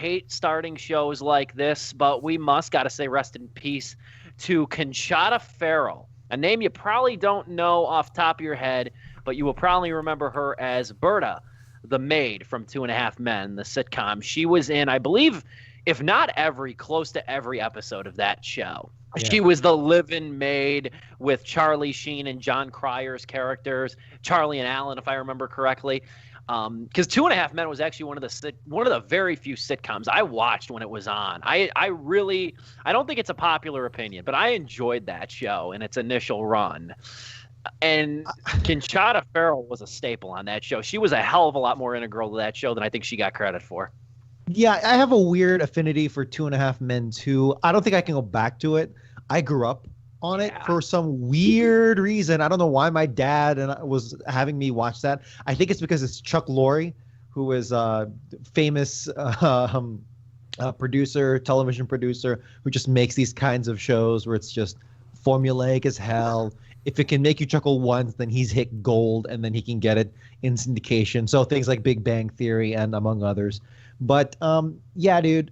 hate starting shows like this, but we gotta say rest in peace to Conchata Ferrell, a name you probably don't know off the top of your head, but you will probably remember her as Berta, the maid from Two and a Half Men, the sitcom. She was in, I believe, if not close to every episode of that show. Yeah. She was the live-in maid with Charlie Sheen and John Cryer's characters, Charlie and Alan, if I remember correctly. Because Two and a Half Men was actually one of the very few sitcoms I watched when it was on. I don't think it's a popular opinion, but I enjoyed that show in its initial run. And Conchata Ferrell was a staple on that show. She was a hell of a lot more integral to that show than I think she got credit for. Yeah, I have a weird affinity for Two and a Half Men too. I don't think I can go back to it. I grew up on it for some weird reason. I don't know why my dad was having me watch that. I think it's because it's Chuck Lorre, who is a famous producer, television producer, who just makes these kinds of shows where it's just formulaic as hell. If it can make you chuckle once, then he's hit gold, and then he can get it in syndication. So things like Big Bang Theory and among others. But yeah, dude,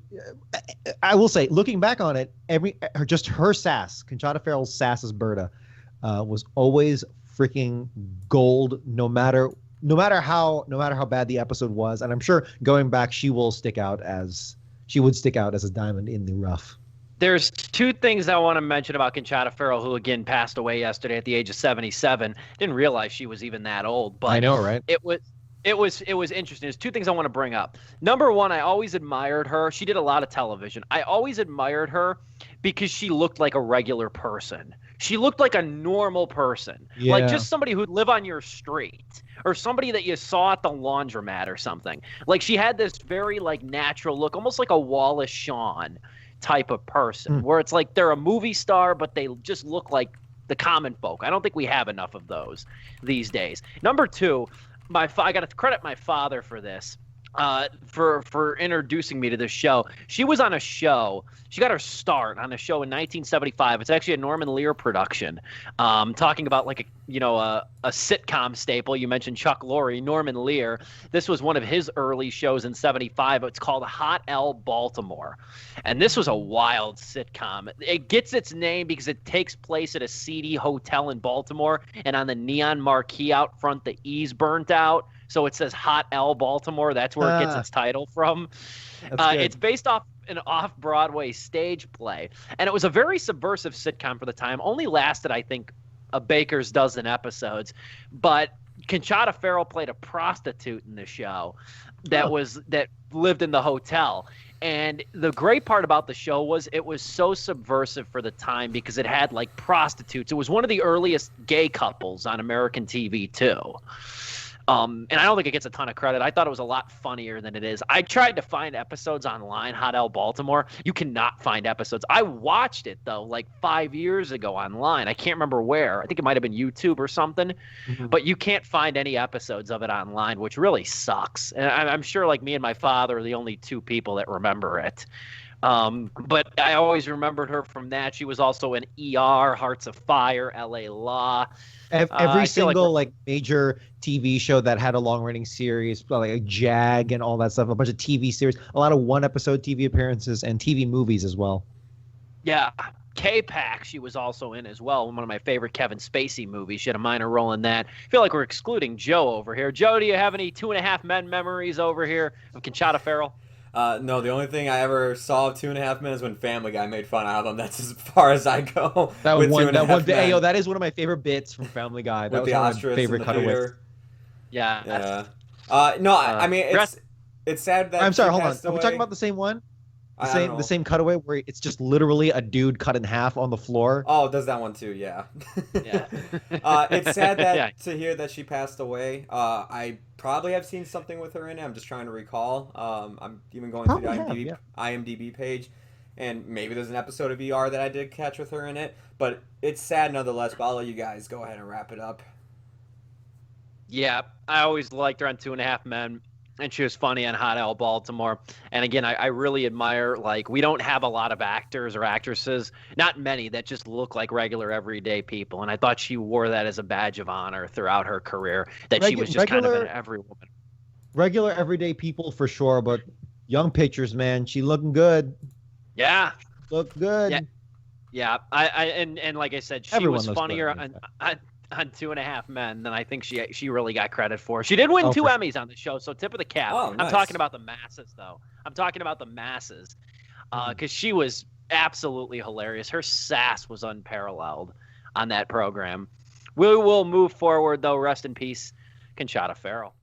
I will say, looking back on it, her sass, Conchata Ferrell's sass as Berta, was always freaking gold. No matter how bad the episode was, and I'm sure going back, she would stick out as a diamond in the rough. There's two things I want to mention about Conchata Ferrell, who again passed away yesterday at the age of 77. Didn't realize she was even that old, but I know, right? It was interesting. There's two things I want to bring up. Number one, I always admired her. She did a lot of television. I always admired her because she looked like a regular person. She looked like a normal person, like just somebody who'd live on your street or somebody that you saw at the laundromat or something. Like she had this very like natural look, almost like a Wallace Shawn type of person, where it's like they're a movie star, but they just look like the common folk. I don't think we have enough of those these days. Number two, I got to credit my father for this, for introducing me to this show. She was on a show. She got her start on a show in 1975. It's actually a Norman Lear production, talking about like a sitcom staple. You mentioned Chuck Lorre, Norman Lear. This was one of his early shows in 75. It's called Hot L Baltimore. And this was a wild sitcom. It gets its name because it takes place at a seedy hotel in Baltimore, and on the neon marquee out front, the E's burnt out. So it says Hot L Baltimore. That's where it gets its title from. It's based off an off-Broadway stage play. And it was a very subversive sitcom for the time. Only lasted, I think, a baker's dozen episodes. But Conchata Ferrell played a prostitute in the show that lived in the hotel. And the great part about the show was it was so subversive for the time because it had like prostitutes. It was one of the earliest gay couples on American TV too. And I don't think it gets a ton of credit. I thought it was a lot funnier than it is. I tried to find episodes online, Hot L Baltimore. You cannot find episodes. I watched it, though, like 5 years ago online. I can't remember where. I think it might have been YouTube or something. Mm-hmm. But you can't find any episodes of it online, which really sucks. And I'm sure like me and my father are the only two people that remember it. But I always remembered her from that. She was also in ER, Hearts of Fire, LA Law. Every single like major TV show that had a long-running series, like Jag and all that stuff, a bunch of TV series, a lot of one-episode TV appearances, and TV movies as well. Yeah. K-PAX she was also in as well, one of my favorite Kevin Spacey movies. She had a minor role in that. I feel like we're excluding Joe over here. Joe, do you have any Two and a Half Men memories over here of Conchata Ferrell? No, the only thing I ever saw of 2.5 Men is when Family Guy made fun of them. That's as far as I go. That is one of my favorite bits from Family Guy. That was one of my favorite cutaways. Yeah. I mean, it's sad that. I'm sorry. Hold on. Are we talking about the same one? The same cutaway where it's just literally a dude cut in half on the floor. Oh, does that one too? Yeah. Yeah. It's sad that to hear that she passed away. I probably have seen something with her in it. I'm just trying to recall. I'm even going through the IMDb page, and maybe there's an episode of ER that I did catch with her in it. But it's sad nonetheless. But I'll let you guys go ahead and wrap it up. Yeah, I always liked her on 2.5 Men. And she was funny on Hot L Baltimore. And again, I really admire, like, we don't have a lot of actors or actresses, not many, that just look like regular everyday people. And I thought she wore that as a badge of honor throughout her career, that she was just kind of an every woman. Regular everyday people for sure, but Young pictures, man. She looking good. Yeah. Look good. Yeah. Yeah. And like I said, she was funnier on 2.5 Men than I think she really got credit for. She did win 2 Emmys on the show, so tip of the cap. Oh, nice. I'm talking about the masses, though. I'm talking about the masses. Because she was absolutely hilarious. Her sass was unparalleled on that program. We will move forward, though. Rest in peace, Conchata Ferrell.